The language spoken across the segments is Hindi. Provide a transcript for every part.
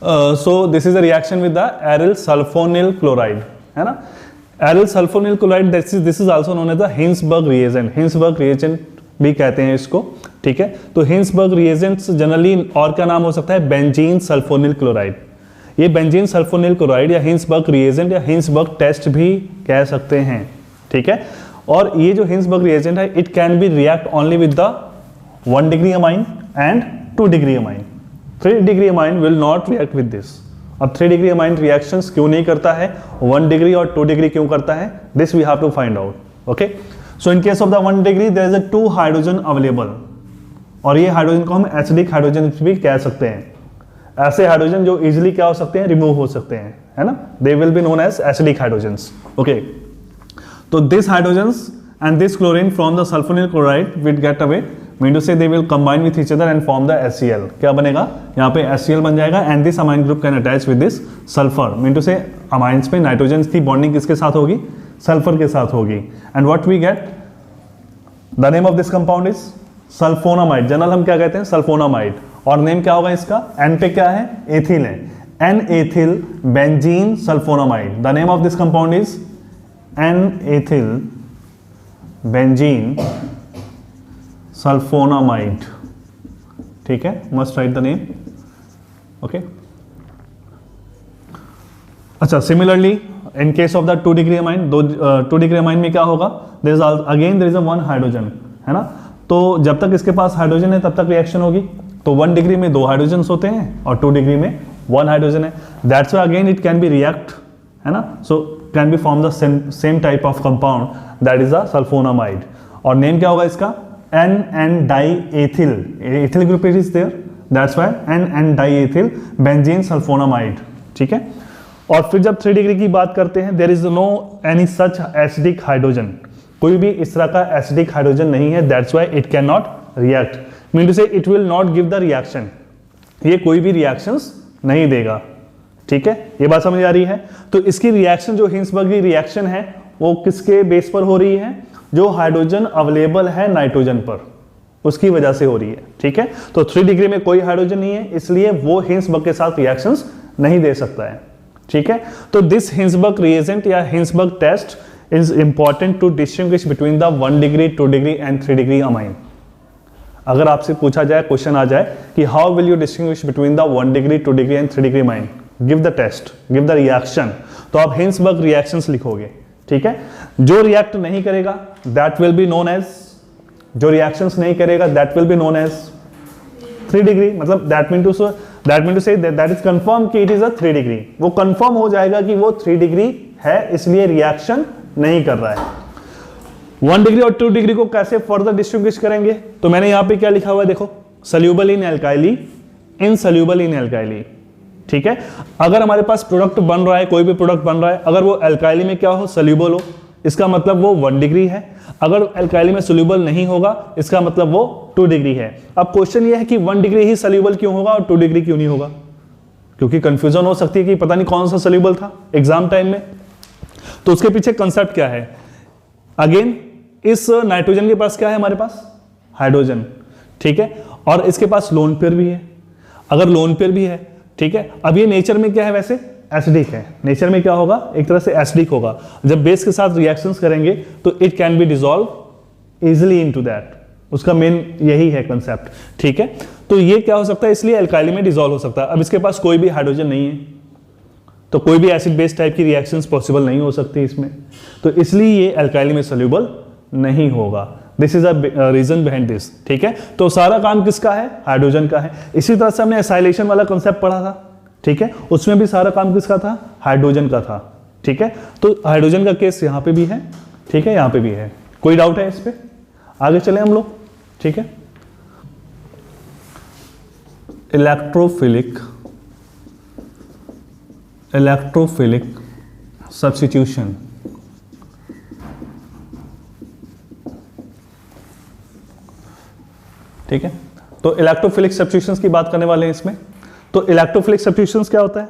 So this is a reaction with the aryl sulphonyl chloride, है ना। Aryl sulphonyl chloride this is also known as the Hinsberg reagent, Hinsberg reagent भी कहते हैं इसको, ठीक है। तो हिंसबर्ग रिएजेंट्स जनरली और क्या नाम हो सकता है, बेंजीन सल्फोनिल क्लोराइड। ये बेंजीन सल्फोनिल क्लोराइड या हिंसबर्ग रिएजेंट या हिंसबर्ग टेस्ट भी कह सकते हैं, ठीक है। और ये जो हिंसबर्ग रिएजेंट है, it can be react only with the 1 degree amine and 2 degree amine. 3 degree amine will not react with this. अब 3 डिग्री अमाइन रिएक्शंस क्यों नहीं करता है, 1 डिग्री और 2 डिग्री क्यों करता है, this we have to find out, okay. So in case of the 1 degree there is a 2 hydrogen available, और ये हाइड्रोजन को हम एसिडिक हाइड्रोजन भी कह सकते हैं। ऐसे हाइड्रोजन जो इजीली क्या हो सकते हैं, रिमूव हो सकते हैं, है ना, they will be known as acidic hydrogens, okay. तो this hydrogens and this chlorine from the sulphonyl chloride will get away, mean to say they will combine with each other and form the HCl। क्या बनेगा यहाँ पे, HCl बन जाएगा, and this amine group can attach with this sulphur, mean to say amines में नाइट्रोजन की बॉन्डिंग किसके साथ होगी, सल्फर के साथ होगी। And what we get, the name of this compound is sulphonamide. General हम क्या कहते हैं, सल्फोनामाइड, और नेम क्या होगा इसका, एन पे क्या है, एथिल है, N ethyl benzene sulphonamide. The name of this compound is N ethyl benzene sulphonamide, ठीक है, must write the name, okay. अच्छा, similarly in case of the 2 degree amine, 2 degree amine में क्या होगा, there is again there is a 1 hydrogen, है ना। तो जब तक इसके पास हाइड्रोजन है तब तक रिएक्शन होगी। तो 1 डिग्री में 2 हाइड्रोजन होते हैं और 2 डिग्री में 1 हाइड्रोजन है, that's why again it can be react, है ना। So can be form the same type of compound, that is a sulphonamide. और नेम क्या होगा इसका, N di ethyl, ethyl group is there, that's why N di ethyl benzene sulphonamide, ठीक है। और फिर जब 3 डिग्री की बात करते हैं, there is no any such acidic hydrogen, कोई भी इस तरह का एसिडिक हाइड्रोजन नहीं है, that's why it can not react, mean to say it will not give the reaction, ये कोई भी रिएक्शंस नहीं देगा, ठीक है। ये बात समझ आ रही है। तो इसकी रिएक्शन जो हिंसबर्ग की रिएक्शन है वो किसके बेस पर हो रही है, जो हाइड्रोजन अवेलेबल है नाइट्रोजन पर, उसकी वजह से हो रही है, ठीक है। तो 3 डिग्री में कोई हाइड्रोजन नहीं है, इसलिए वो हिंसबर्ग के साथ रिएक्शंस नहीं दे सकता है, ठीक है। तो दिस हिंसबर्ग रिएजेंट या Hinsberg test is important to distinguish between the 1 degree 2 degree and 3 degree amine. अगर आपसे पूछा जाए, क्वेश्चन आ जाए कि how will you distinguish between the 1 degree 2 degree and 3 degree amine, give the test, give the reaction, तो आप हिंसबर्ग रिएक्शंस लिखोगे, ठीक है। जो रिएक्ट नहीं करेगा that will be known as, जो रिएक्शंस नहीं करेगा that will be known as 3 degree, मतलब that mean to say that is confirm कि इट इज अ 3 डिग्री, वो कंफर्म हो जाएगा कि वो 3 डिग्री है, इसलिए रिएक्शन नहीं कर रहा है। 1 डिग्री और 2 डिग्री को कैसे फर्दर डिस्टिंग्विश करेंगे, तो मैंने यहां पे क्या लिखा हुआ है, देखो, सोल्यूबल इन एल्काइली, इनसोल्यूबल इन एल्काइली, ठीक है। अगर हमारे पास प्रोडक्ट बन रहा है, कोई भी प्रोडक्ट बन रहा है, अगर वो एल्काइली में क्या हो, सोल्यूबल हो, इसका मतलब वो 1 डिग्री है। अगर एल्काइली में सोल्यूबल नहीं होगा, इसका मतलब वो 2 डिग्री है। अब क्वेश्चन ये है कि 1 डिग्री ही सोल्यूबल क्यों होगा और 2 डिग्री क्यों नहीं होगा, क्योंकि कंफ्यूजन हो सकती है कि पता नहीं कौन सा सोल्यूबल था एग्जाम टाइम में। तो उसके पीछे कंसेप्ट क्या है, अगेन इस नाइट्रोजन के पास क्या है, हमारे पास हाइड्रोजन, ठीक है, और इसके पास लोन पेयर भी है। अगर लोन पेयर भी है, ठीक है, अब ये नेचर में क्या है, वैसे एसिडिक है, नेचर में क्या होगा, एक तरह से एसिडिक होगा। जब बेस के साथ रिएक्शंस करेंगे तो it can B dissolve easily into that, उसका मेन यही है कंसेप्ट, ठीक है। तो ये क्या हो सकता है, इसलिए एल्काइली में डिसॉल्व हो सकता है। अब इसके पास कोई भी हाइड्रोजन नहीं है, तो कोई भी एसिड बेस टाइप की रिएक्शंस पॉसिबल नहीं हो सकती इसमें, तो इसलिए ये एल्काइली में सोल्यूबल नहीं होगा। This is a reason behind this, ठीक है। तो सारा काम किसका है, हाइड्रोजन का है। इसी तरह से हमने एसाइलेशन वाला कंसेप्ट पढ़ा था, ठीक है, उसमें भी सारा काम किसका था, हाइड्रोजन का था, ठीक है। तो हाइड्रोजन का केस यहां पे भी है, ठीक है, यहां पे भी है। कोई डाउट है इस पे, आगे चले हम लोग, ठीक है। इलेक्ट्रोफिलिक सब्स्टिट्यूशन, ठीक है। तो इलेक्ट्रोफिलिक सब्स्टिट्यूशंस की बात करने वाले हैं इसमें। तो इलेक्ट्रोफिलिक सब्स्टिट्यूशंस क्या होता है,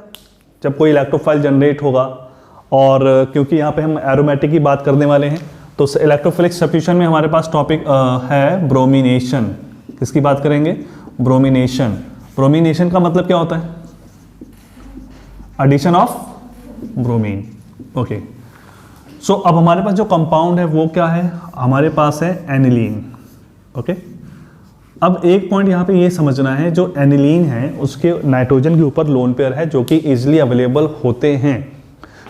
जब कोई इलेक्ट्रोफाइल जनरेट होगा, और क्योंकि यहाँ पे हम एरोमेटिक की बात करने वाले हैं, तो इलेक्ट्रोफिलिक सब्स्टिट्यूशन में हमारे पास टॉपिक है ब्रोमिनेशन। किसकी बात करेंगे, ब्रोमिनेशन। ब्रोमिनेशन का मतलब क्या होता है, एडिशन ऑफ ब्रोमीन। ओके, सो अब हमारे पास जो कंपाउंड है वो क्या है, हमारे पास है एनिलीन। ओके, अब एक पॉइंट यहाँ पे ये समझना है, जो एनिलीन है उसके नाइट्रोजन के ऊपर लोन पेयर है जो कि इजीली अवेलेबल होते हैं।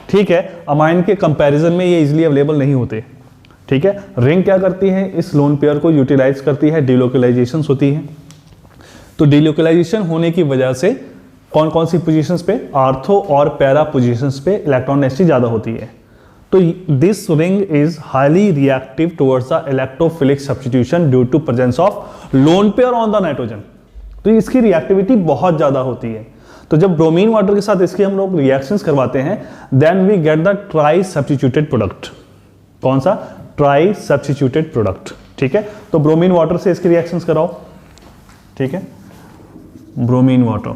ठीक है, अमाइन के कंपैरिजन में ये इजीली अवेलेबल नहीं होते। ठीक है, रिंग क्या करती है, इस लोन पेयर को यूटिलाइज करती है, डिलोकलाइजेशन होती है। तो डिलोकलाइजेशन होने की वजह से कौन कौन सी पोजीशंस पे, आर्थो और पैरा पोजीशंस पे इलेक्ट्रॉन डेंसिटी ज़्यादा होती है। तो this ring is highly reactive towards the electrophilic substitution due to presence of lone pair on the nitrogen. तो इसकी रिएक्टिविटी बहुत ज़्यादा होती है। तो जब ब्रोमीन वाटर के साथ इसकी हम लोग रिएक्शंस करवाते हैं, then we get the tri substituted product. कौन सा, ट्राई सब्स्टिट्यूटेड प्रोडक्ट। ठीक है, तो ब्रोमीन वाटर से इसकी रिएक्शंस कराओ। ठीक है, ब्रोमीन वाटर,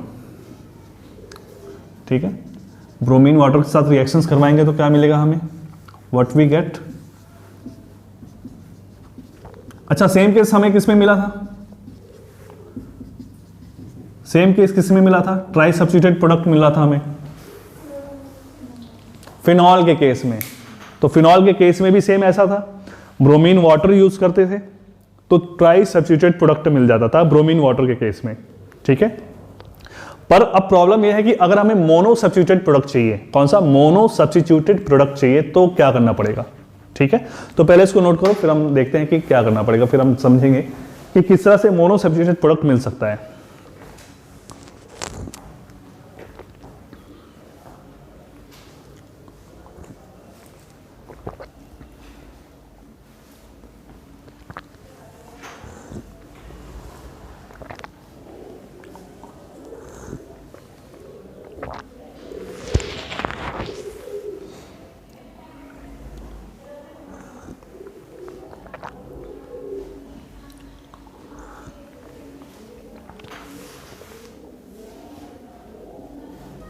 ठीक है, ब्रोमीन वाटर के साथ रिएक्शंस करवाएंगे तो क्या मिलेगा हमें, व्हाट वी गेट। अच्छा, सेम केस हमें किस में मिला था, सेम केस किस में मिला था, ट्राई सब्स्टिट्यूटेड प्रोडक्ट मिला था हमें फिनॉल के केस में। तो फिनॉल के केस में भी सेम ऐसा था, ब्रोमीन वाटर यूज करते थे तो ट्राई सब्स्टिट्यूटेड प्रोडक्ट मिल जाता था ब्रोमीन वाटर के केस में। ठीक है, पर अब प्रॉब्लम यह है कि अगर हमें मोनो सब्स्टिट्यूटेड प्रोडक्ट चाहिए, कौन सा, मोनो सब्स्टिट्यूटेड प्रोडक्ट चाहिए, तो क्या करना पड़ेगा। ठीक है, तो पहले इसको नोट करो, फिर हम देखते हैं कि क्या करना पड़ेगा, फिर हम समझेंगे कि किस तरह से मोनो सब्स्टिट्यूटेड प्रोडक्ट मिल सकता है।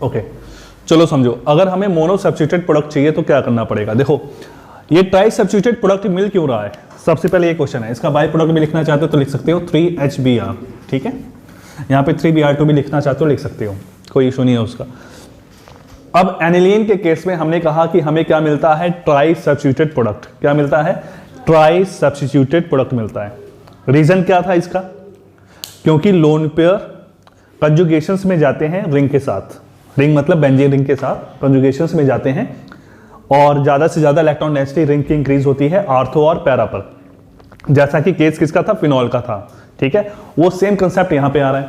ओके, चलो समझो, अगर हमें मोनो सब्स्टिट्यूटेड प्रोडक्ट चाहिए तो क्या करना पड़ेगा। देखो, ये ट्राई सब्स्टिट्यूटेड प्रोडक्ट मिल क्यों रहा है, सबसे पहले ये क्वेश्चन है। इसका बाय प्रोडक्ट भी लिखना चाहते हो तो लिख सकते हो 3HBr। ठीक है, यहाँ पे 3Br2 भी लिखना चाहते हो लिख सकते हो, कोई इशू नहीं है उसका। अब एनिलीन के केस में हमने कहा कि हमें क्या मिलता है, ट्राई सब्स्टिट्यूटेड प्रोडक्ट। क्या मिलता है, ट्राई सब्स्टिट्यूटेड प्रोडक्ट मिलता है। रीजन क्या था इसका, क्योंकि लोन पेयर कंजुगेशंस में जाते हैं रिंग के साथ, रिंग मतलब बेंजीन रिंग के साथ कंजुगेशंस में जाते हैं और ज्यादा से ज्यादा इलेक्ट्रॉन डेंसिटी रिंग की इंक्रीज होती है आर्थो और पैरा पर, जैसा कि केस किसका था, फिनॉल का था। ठीक है, वो सेम कंसेप्ट यहां पे आ रहा है।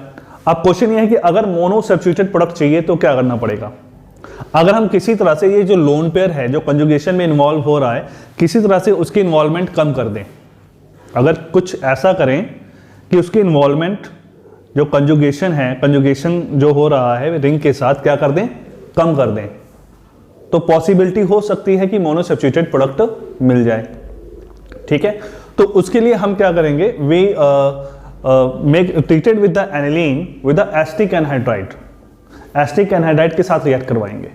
अब क्वेश्चन ये है कि अगर मोनो सब्स्टिट्यूटेड प्रोडक्ट चाहिए तो क्या करना पड़ेगा। अगर हम किसी तरह से ये जो लोन पेयर है जो कंजुगेशन में इन्वॉल्व हो रहा है, किसी तरह से उसकी इन्वॉल्वमेंट कम कर दें, अगर कुछ ऐसा करें कि उसकी इन्वॉल्वमेंट जो कंजुगेशन है, कंजुगेशन जो हो रहा है रिंग के साथ, क्या कर दें, कम कर दें, तो पॉसिबिलिटी हो सकती है कि मोनो सब्स्टिट्यूटेड प्रोडक्ट मिल जाए। ठीक है, तो उसके लिए हम क्या करेंगे, we make treated with the aniline with the acetic anhydride, acetic anhydride के साथ रिएक्ट करवाएंगे।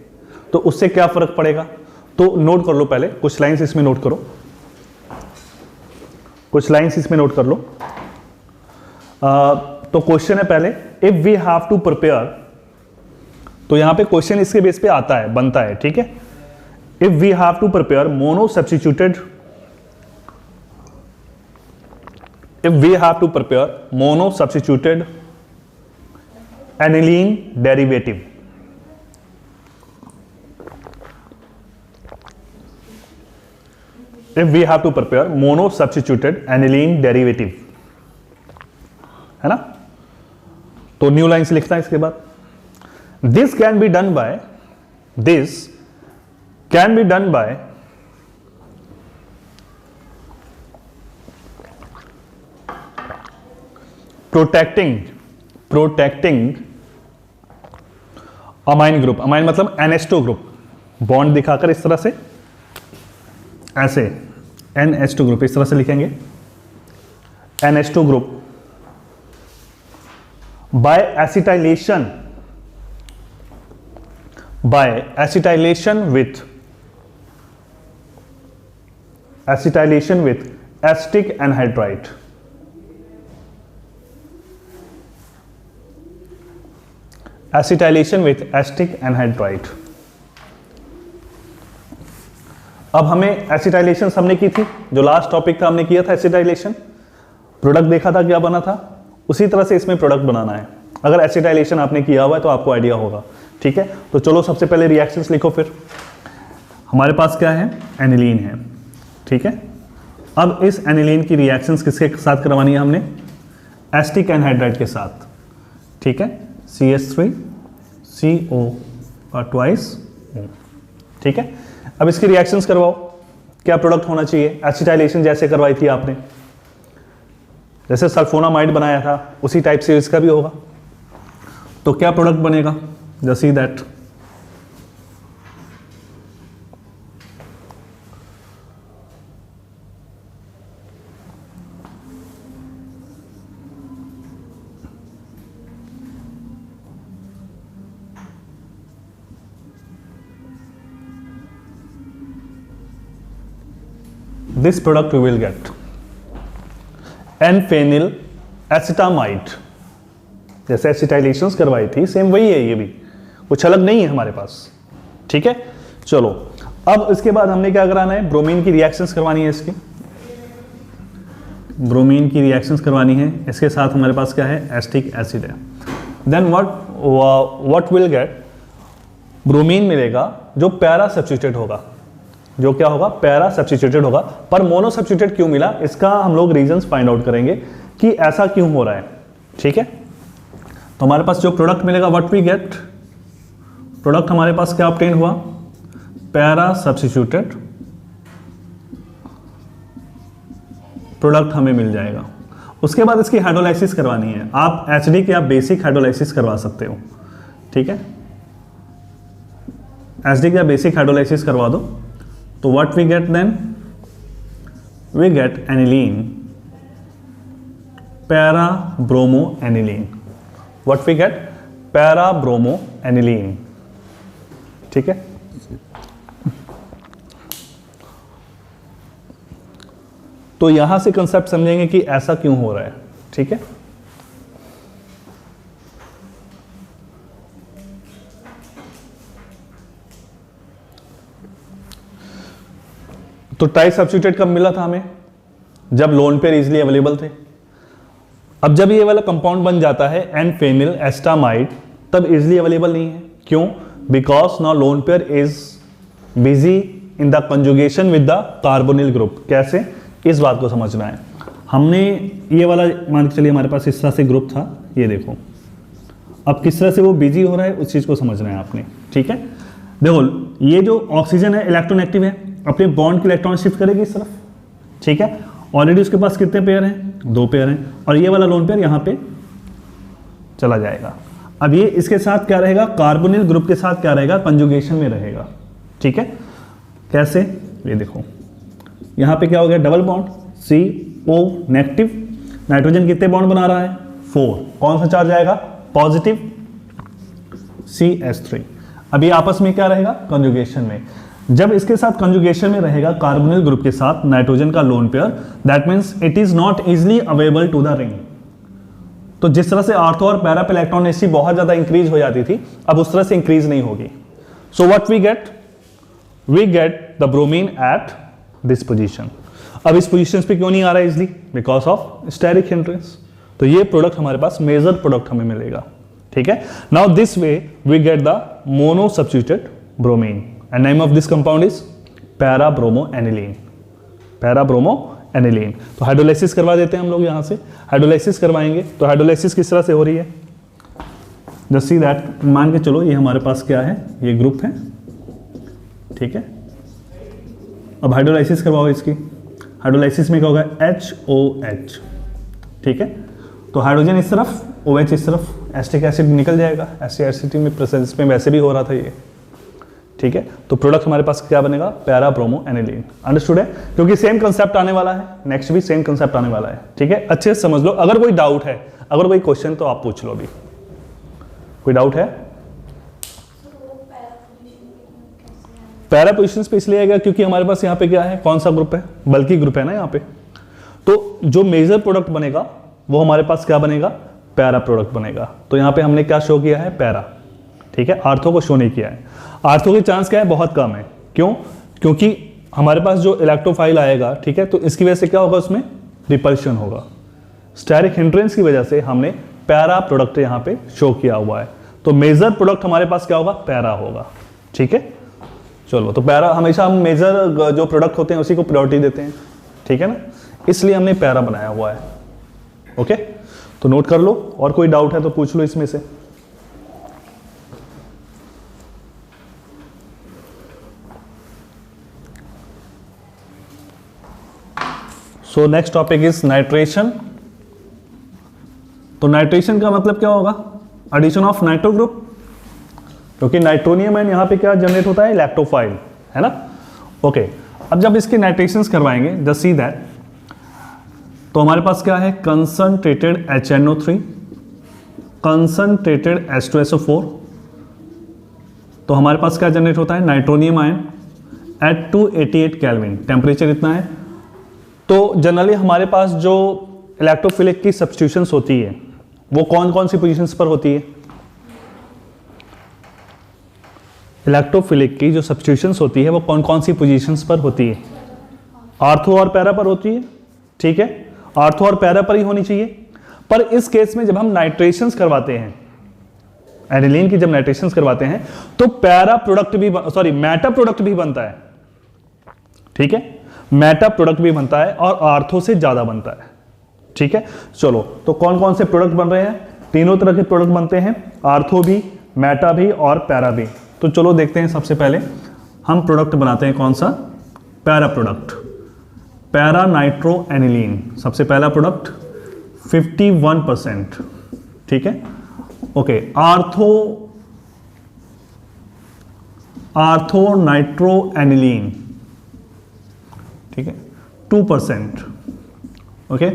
तो उससे क्या फर्क पड़ेगा, तो नोट कर लो, पहले कुछ लाइंस इसमें नोट करो, कुछ लाइंस इसमें नोट कर लो। तो क्वेश्चन है पहले, if we have to prepare, तो यहां पे क्वेश्चन इसके बेस पे आता है, बनता है। ठीक है, if we have to prepare mono substituted, if we have to prepare mono substituted aniline derivative, if we have to prepare mono substituted aniline derivative, है ना, तो न्यू लाइन्स लिखता है इसके बाद, this can be done by protecting amine group, amine मतलब NH2 ग्रुप, बॉन्ड दिखाकर इस तरह से, ऐसे NH2 ग्रुप इस तरह से लिखेंगे, NH2 group by acetylation with acetic anhydride. Acetylation with acetic anhydride. अब हमें एसिटाइलेशन हमने की थी, जो लास्ट टॉपिक था हमने किया था एसिटाइलेशन, प्रोडक्ट देखा था क्या बना था, उसी तरह से इसमें प्रोडक्ट बनाना है। अगर एसिटाइलेशन आपने किया हुआ है तो आपको आइडिया होगा, ठीक है। तो चलो सबसे पहले रिएक्शंस लिखो। फिर हमारे पास क्या है, एनिलीन है, ठीक है। अब इस एनिलीन की रिएक्शंस किसके साथ करवानी है हमने, एसिटिक एनहाइड्राइड के साथ, ठीक है, CH3CO और ट्वाइस, ठीक है। अब इसकी रिएक्शंस करवाओ, क्या प्रोडक्ट होना चाहिए, एसिटाइलेशन जैसे करवाई थी आपने, जैसे सल्फोनामाइड बनाया था उसी टाइप से इसका भी होगा। तो क्या प्रोडक्ट बनेगा, just see that, this product we will get N-phenyl acetamide। जैसे एसिटाइलेशंस करवाई थी सेम वही है, ये भी कुछ अलग नहीं है हमारे पास, ठीक है। चलो अब इसके बाद हमने क्या कराना है, ब्रोमीन की रिएक्शंस करवानी है, इसकी ब्रोमीन की रिएक्शंस करवानी है। इसके साथ हमारे पास क्या है, एसिटिक एसिड है। Then what will get, bromine मिलेगा जो पैरा सब्स्टिट्यूटेड होगा, जो क्या होगा, पैरा सब्स्टिट्यूटेड होगा। पर मोनो सब्स्टिट्यूटेड क्यों मिला, इसका हम लोग रीजंस फाइंड आउट करेंगे कि ऐसा क्यों हो रहा है, ठीक है। तो हमारे पास जो प्रोडक्ट मिलेगा, व्हाट वी गेट, प्रोडक्ट हमारे पास क्या ऑब्टेन हुआ, पैरा सब्स्टिट्यूटेड प्रोडक्ट हमें मिल जाएगा। उसके बाद इसकी हाइड्रोलाइसिस करवानी है, आप एसिडिक या बेसिक हाइड्रोलाइसिस करवा सकते हो, ठीक है, एसिडिक या बेसिक हाइड्रोलाइसिस करवा दो। तो what we get then, we get aniline, para bromo aniline, what we get, para bromo aniline, ठीक है। तो यहां से कंसेप्ट समझेंगे कि ऐसा क्यों हो रहा है, ठीक है। तो ट्राई सब्स्टिट्यूटेड कब मिला था हमें, जब लोन पेयर इजीली अवेलेबल थे। अब जब ये वाला कंपाउंड बन जाता है N-phenyl acetamide, तब इजीली अवेलेबल नहीं है, क्यों, because now lone pair is busy in the conjugation with the carbonyl group. कैसे, इस बात को समझना है। हमने ये वाला मान के चलिए हमारे पास इस तरह से ग्रुप था, ये देखो, अब किस तरह से वो बिजी हो रहा है उस चीज को समझना है आपने, ठीक है। देखो ये जो ऑक्सीजन है इलेक्ट्रोनेगेटिव है, अपने बॉन्ड के इलेक्ट्रॉन शिफ्ट करेगी इस तरफ, ठीक है। ऑलरेडी उसके पास कितने पेयर हैं, 2 पेयर हैं, और ये वाला लोन पेयर यहाँ पे चला जाएगा। अब ये इसके साथ क्या रहेगा, कार्बोनिल ग्रुप के साथ क्या रहेगा, कंजुगेशन में रहेगा, ठीक है। कैसे, ये देखो यहाँ पे क्या हो गया, double bond CO negative, nitrogen कितने बॉन्ड बना रहा है, 4, कौन सा चार्ज आएगा, पॉजिटिव, CH3। अब ये आपस में क्या रहेगा, कंजुगेशन में। जब इसके साथ कंजुगेशन में रहेगा कार्बोनिल ग्रुप के साथ नाइट्रोजन का lone pair, that means it is not easily available to the ring. तो जिस तरह से आर्थो और पैरा पे इलेक्ट्रॉन डेंसिटी बहुत ज्यादा इंक्रीज हो जाती थी, अब उस तरह से इंक्रीज नहीं होगी। So what we get the bromine at this position. अब इस पोजीशन पे क्यों नहीं आ रहा है easily, because of steric hindrance. तो ये प्रोडक्ट हमारे पास मेजर प्रोडक्ट हमें मिलेगा, ठीक है। Now this way we get the mono substituted bromine and name of this compound is para bromo aniline, para bromo aniline। तो हाइड्रोलाइसिस करवा देते हैं हम लोग, यहाँ से हाइड्रोलाइसिस करवाएंगे। तो हाइड्रोलाइसिस किस तरह से हो रही है, जस्ट सी दैट, मान के चलो ये हमारे पास क्या है, ये ग्रुप है, ठीक है। अब हाइड्रोलाइसिस करवाओ इसकी, हाइड्रोलाइसिस में क्या होगा, HOH, ठीक है। तो हाइड्रोजन इस तरफ, OH इस तरफ, एसिटिक एसिड निकल जाएगा, एसिड में प्रेजेंस में वैसे भी हो रहा था ये, ठीक है। तो प्रोडक्ट हमारे पास क्या बनेगा, पैरा ब्रोमो एनिलीन। अंडरस्टूड है, क्योंकि सेम कंसेप्ट आने वाला है, नेक्स्ट भी सेम कंसेप्ट आने वाला है, ठीक है। अच्छे से समझ लो, अगर कोई डाउट है, अगर कोई क्वेश्चन तो आप पूछ लो अभी। कोई डाउट है, पैरा पोजिशन पे इसलिए आएगा क्योंकि हमारे पास यहाँ पे क्या है, कौन सा ग्रुप है, बल्कि ग्रुप है ना यहाँ पे। तो जो मेजर प्रोडक्ट बनेगा वो हमारे पास क्या बनेगा, पैरा प्रोडक्ट बनेगा। तो यहाँ पे हमने क्या शो किया है, पैरा, ठीक है, आर्थो को शो नहीं किया है। आर्थो की चांस क्या है, बहुत कम है। क्यों? क्योंकि हमारे पास जो इलेक्ट्रोफाइल आएगा, ठीक है, तो इसकी वजह से क्या होगा, उसमें रिपल्शन होगा। स्टेरिक हिंड्रेंस की वजह से हमने पैरा प्रोडक्ट यहां पे शो किया हुआ है। तो मेजर प्रोडक्ट हमारे पास क्या होगा, पैरा होगा। ठीक है, चलो, तो पैरा हमेशा हम मेजर जो प्रोडक्ट होते हैं उसी को प्रायोरिटी देते हैं, ठीक है ना, इसलिए हमने पैरा बनाया हुआ है। ओके, तो नोट कर लो, और कोई डाउट है तो पूछ लो इसमें से। So next topic is nitration. तो नाइट्रेशन का मतलब क्या होगा, एडिशन ऑफ नाइट्रो ग्रुप, क्योंकि नाइट्रोनियम आयन यहां पे क्या जनरेट होता है, लैक्टोफाइल, है ना। ओके, अब जब इसके नाइट्रेशंस करवाएंगे, जस्ट सी दैट, तो हमारे पास क्या है, कंसंट्रेटेड HNO3, कंसंट्रेटेड H2SO4, तो हमारे पास क्या जनरेट होता है, nitronium ion at 288 kelvin, temperature इतना है। तो जनरली हमारे पास जो इलेक्ट्रोफिलिक की सब्स्टिट्यूशंस होती है वो कौन कौन सी पोजीशंस पर होती है, इलेक्ट्रोफिलिक की जो सब्स्टिट्यूशंस होती है वो कौन कौन सी पोजीशंस पर होती है, आर्थो और पैरा पर होती है। ठीक है, आर्थो और पैरा पर ही होनी चाहिए। पर इस केस में जब हम नाइट्रेशंस करवाते हैं, एनिलीन की जब नाइट्रेशंस करवाते हैं, तो पैरा प्रोडक्ट भी, सॉरी, मेटा प्रोडक्ट भी बनता है। ठीक है, मेटा प्रोडक्ट भी बनता है और आर्थो से ज्यादा बनता है। ठीक है, चलो, तो कौन कौन से प्रोडक्ट बन रहे हैं, तीनों तरह के प्रोडक्ट बनते हैं, आर्थो भी, मेटा भी और पैरा भी। तो चलो देखते हैं, सबसे पहले हम प्रोडक्ट बनाते हैं कौन सा, para product, para nitro aniline, सबसे पहला प्रोडक्ट 51%। ठीक है, ओके, आर्थो नाइट्रो एनिलीन, ठीक है, 2%। ओके,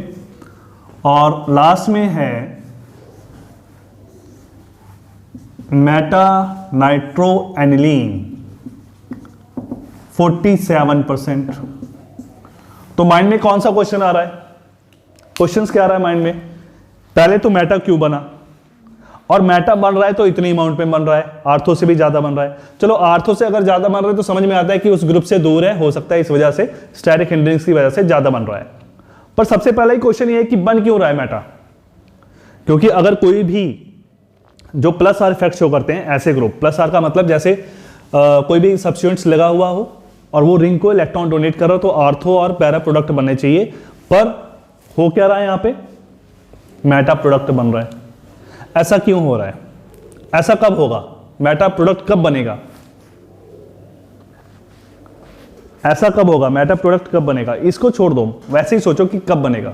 और लास्ट में है मेटा नाइट्रो एनिलीन 47%। तो माइंड में कौन सा क्वेश्चन आ रहा है, क्वेश्चंस क्या आ रहा है माइंड में, पहले तो मेटा क्यों बना, और मेटा बन रहा है तो इतनी अमाउंट में बन रहा है, आर्थो से भी ज्यादा बन रहा है। चलो, आर्थो से अगर ज्यादा बन रहा है तो समझ में आता है कि उस ग्रुप से दूर है, हो सकता है इस वजह से, स्टेरिक हिंड्रेंस की वजह से ज्यादा बन रहा है। पर सबसे पहला ही क्वेश्चन ये है कि बन क्यों रहा है मेटा, क्योंकि अगर कोई भी जो प्लस आर इफेक्ट शो करते हैं, ऐसे ग्रुप, प्लस आर का मतलब जैसे कोई भी सब्स्टिट्यूएंट्स लगा हुआ हो और वो रिंग को इलेक्ट्रॉन डोनेट कर रहा हो, तो आर्थो और पैरा प्रोडक्ट बनने चाहिए। पर हो क्या रहा है, यहां पे मेटा प्रोडक्ट बन रहा है। ऐसा क्यों हो रहा है, ऐसा कब होगा, मेटा प्रोडक्ट कब बनेगा, ऐसा कब होगा, मेटा प्रोडक्ट कब बनेगा, इसको छोड़ दो, वैसे ही सोचो कि कब बनेगा,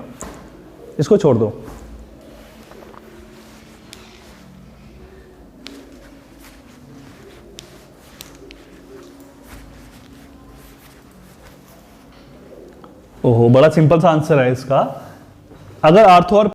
इसको छोड़ दो। ओहो, बड़ा सिंपल सा आंसर है इसका। अगर आर्थो और